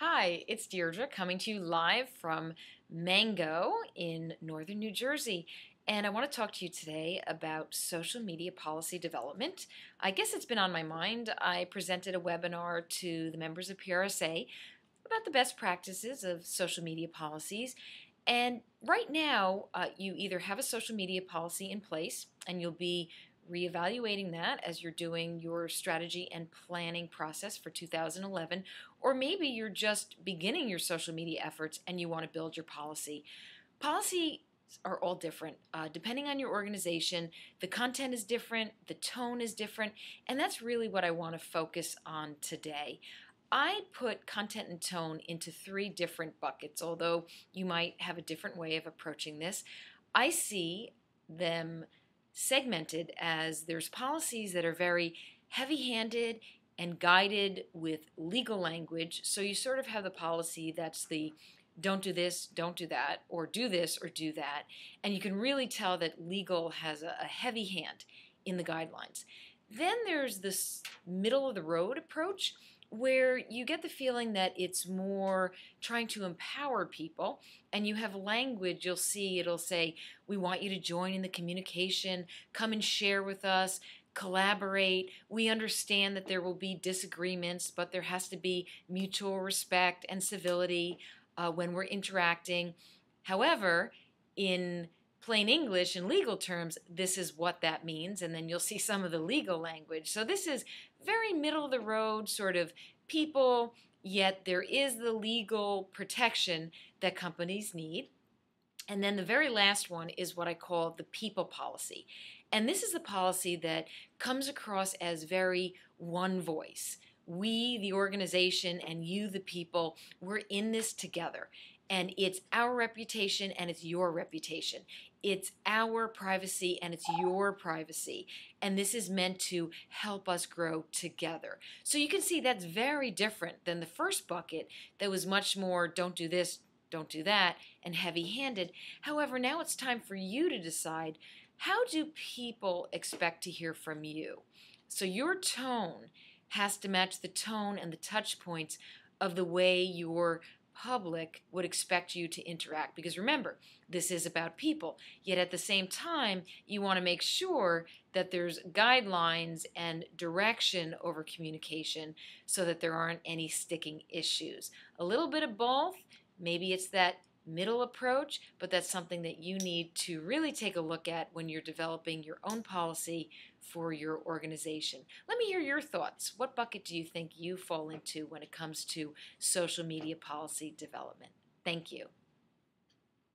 Hi, it's Deirdre coming to you live from Mango in northern New Jersey. And I want to talk to you today about social media policy development. I guess it's been on my mind. I presented a webinar to the members of PRSA about the best practices of social media policies. And right now, you either have a social media policy in place and you'll be reevaluating that as you're doing your strategy and planning process for 2011, or maybe you're just beginning your social media efforts and you want to build your policy. Policies are all different. Depending on your organization, the content is different, the tone is different, and that's really what I want to focus on today. I put content and tone into three different buckets, although you might have a different way of approaching this. I see them segmented as there's policies that are very heavy-handed and guided with legal language. So you sort of have the policy that's the don't do this, don't do that, or do this or do that. And you can really tell that legal has a heavy hand in the guidelines. Then there's this middle of the road approach where you get the feeling that it's more trying to empower people, and you have language. You'll see it'll say, we want you to join in the communication, come and share with us, collaborate. We understand that there will be disagreements, but there has to be mutual respect and civility when we're interacting. However, in plain English and legal terms, this is what that means, and then you'll see some of the legal language. So this is very middle of the road sort of people, yet there is the legal protection that companies need. And then the very last one is what I call the people policy. And this is the policy that comes across as very one voice. We, the organization, and you, the people, we're in this together. And it's our reputation and it's your reputation. It's our privacy and it's your privacy. And this is meant to help us grow together. So you can see that's very different than the first bucket that was much more don't do this, don't do that, and heavy-handed. However, now it's time for you to decide, how do people expect to hear from you? So your tone has to match the tone and the touch points of the way your public would expect you to interact. Because remember, this is about people. Yet at the same time, you want to make sure that there's guidelines and direction over communication so that there aren't any sticking issues. A little bit of both. Maybe it's that middle approach, but that's something that you need to really take a look at when you're developing your own policy for your organization. Let me hear your thoughts. What bucket do you think you fall into when it comes to social media policy development? Thank you.